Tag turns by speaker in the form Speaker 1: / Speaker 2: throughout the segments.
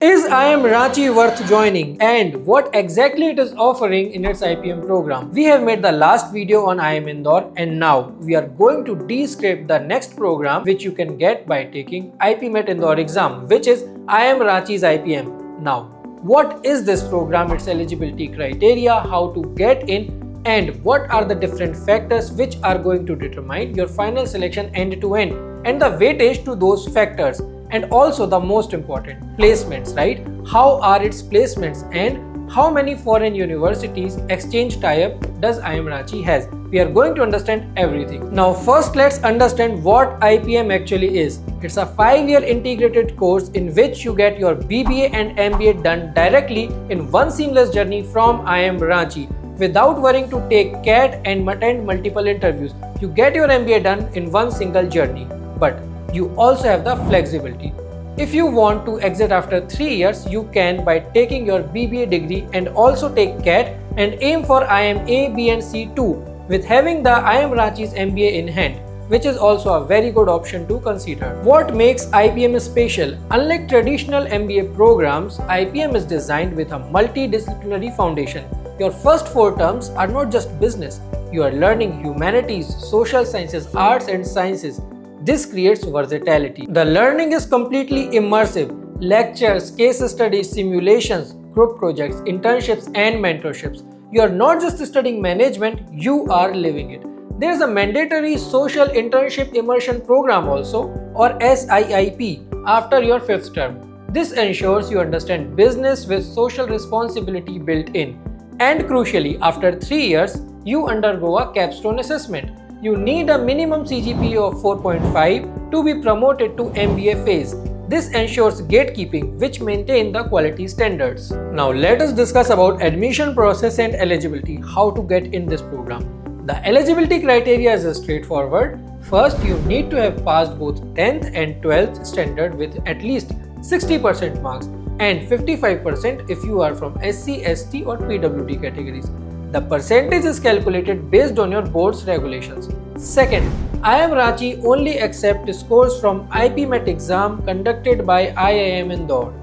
Speaker 1: Is IIM Ranchi worth joining, and what exactly it is offering in its IPM program? We have made the last video on IIM Indore, and now we are going to describe the next program which you can get by taking IPMET Indore exam, which is IIM Ranchi's IPM. Now, what is this program, its eligibility criteria, how to get in, and what are the different factors which are going to determine your final selection end to end, and the weightage to those factors, and also the most important, placements, right? How are its placements, and how many foreign universities exchange tie-up does IIM Ranchi has? We are going to understand everything. Now first let's understand what IPM actually is. It's a 5-year integrated course in which you get your BBA and MBA done directly in one seamless journey from IIM Ranchi without worrying to take CAT and attend multiple interviews. You get your MBA done in one single journey. But you also have the flexibility. If you want to exit after 3 years, you can by taking your BBA degree and also take CAT and aim for IIM A, B and C too, with having the IIM Ranchi's MBA in hand, which is also a very good option to consider. What makes IPM special? Unlike traditional MBA programs, IPM is designed with a multidisciplinary foundation. Your first 4 terms are not just business. You are learning humanities, social sciences, arts and sciences. This creates versatility. The learning is completely immersive. Lectures, case studies, simulations, group projects, internships and mentorships. You are not just studying management, you are living it. There is a mandatory social internship immersion program also, or SIIP, after your 5th term. This ensures you understand business with social responsibility built in. And crucially, after 3 years, you undergo a capstone assessment. You need a minimum CGPA of 4.5 to be promoted to MBA phase. This ensures gatekeeping, which maintain the quality standards. Now let us discuss about admission process and eligibility, how to get in this program. The eligibility criteria is straightforward. First, you need to have passed both 10th and 12th standard with at least 60% marks and 55% if you are from SC, ST or PWD categories. The percentage is calculated based on your board's regulations. Second, IIM Ranchi only accepts scores from IPMET exam conducted by IIM Indore.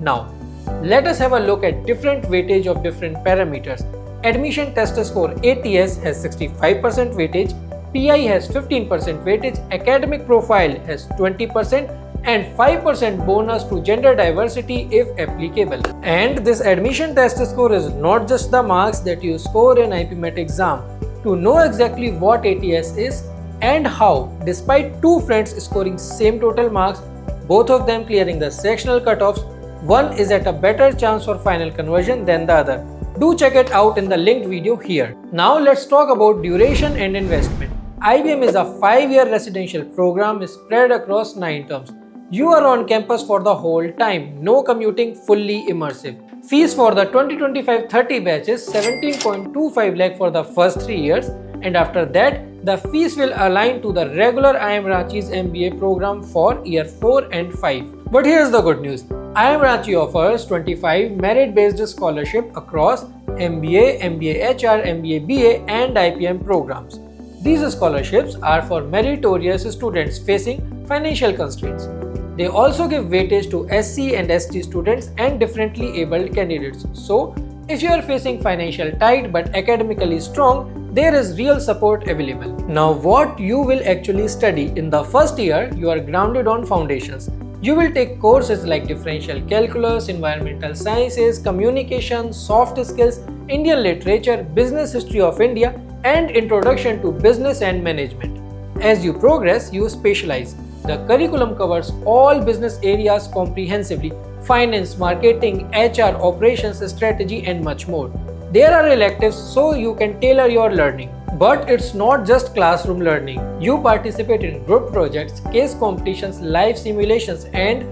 Speaker 1: Now, let us have a look at different weightage of different parameters. Admission test score ATS has 65% weightage, PI has 15% weightage, academic profile has 20%, and 5% bonus to gender diversity if applicable. And this admission test score is not just the marks that you score in IPMET exam. To know exactly what ATS is and how, despite 2 friends scoring same total marks, both of them clearing the sectional cutoffs, one is at a better chance for final conversion than the other. Do check it out in the linked video here. Now let's talk about duration and investment. IBM is a 5-year residential program spread across 9 terms. You are on campus for the whole time, no commuting, fully immersive. Fees for the 2025-30 batch is 17.25 lakh for the first 3 years, and after that, the fees will align to the regular IIM Ranchi's MBA program for year 4 and 5. But here's the good news. IIM Ranchi offers 25 merit-based scholarship across MBA, MBA HR, MBA BA and IPM programs. These scholarships are for meritorious students facing financial constraints. They also give weightage to SC and ST students and differently abled candidates. So, if you are facing financial tight but academically strong, there is real support available. Now, what you will actually study in the first year, you are grounded on foundations. You will take courses like differential calculus, environmental sciences, communication, soft skills, Indian literature, business history of India, and introduction to business and management. As you progress, you specialize. The curriculum covers all business areas comprehensively: finance, marketing, HR, operations, strategy, and much more. There are electives so you can tailor your learning. But it's not just classroom learning. You participate in group projects, case competitions, live simulations, and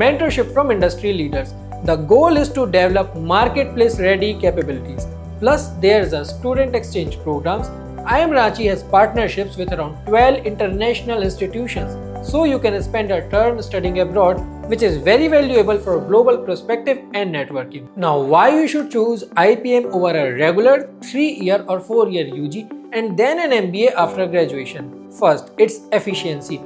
Speaker 1: mentorship from industry leaders. The goal is to develop marketplace-ready capabilities. Plus, there's a student exchange programs. IIM Ranchi has partnerships with around 12 international institutions, so you can spend a term studying abroad, which is very valuable for global perspective and networking. Now, why you should choose IPM over a regular 3-year or 4-year UG and then an MBA after graduation? First, its efficiency.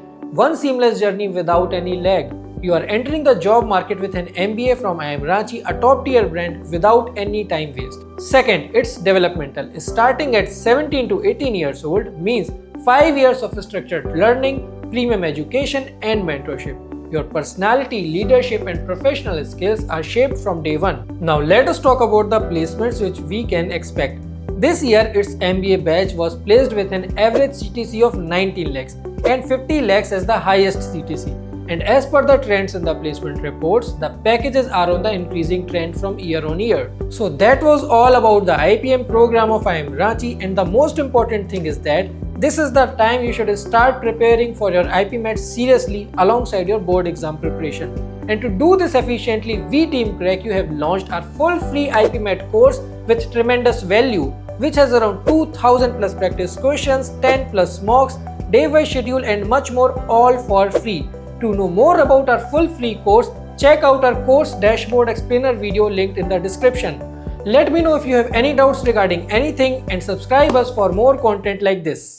Speaker 1: One seamless journey without any lag. You are entering the job market with an MBA from IIM Ranchi, a top tier brand, without any time waste. Second, it's developmental. Starting at 17 to 18 years old means 5 years of structured learning, premium education and mentorship. Your personality, leadership and professional skills are shaped from day one. Now let us talk about the placements which we can expect. This year its MBA batch was placed with an average CTC of 19 lakhs and 50 lakhs as the highest CTC. And as per the trends in the placement reports, the packages are on the increasing trend from year on year. So that was all about the IPM program of IIM Ranchi, and the most important thing is that this is the time you should start preparing for your IPMAT seriously alongside your board exam preparation. And to do this efficiently, we Team Crack you have launched our full free IPMAT course with tremendous value, which has around 2000 plus practice questions, 10 plus mocks, day-wise schedule and much more, all for free. To know more about our full free course, check out our course dashboard explainer video linked in the description. Let me know if you have any doubts regarding anything and subscribe us for more content like this.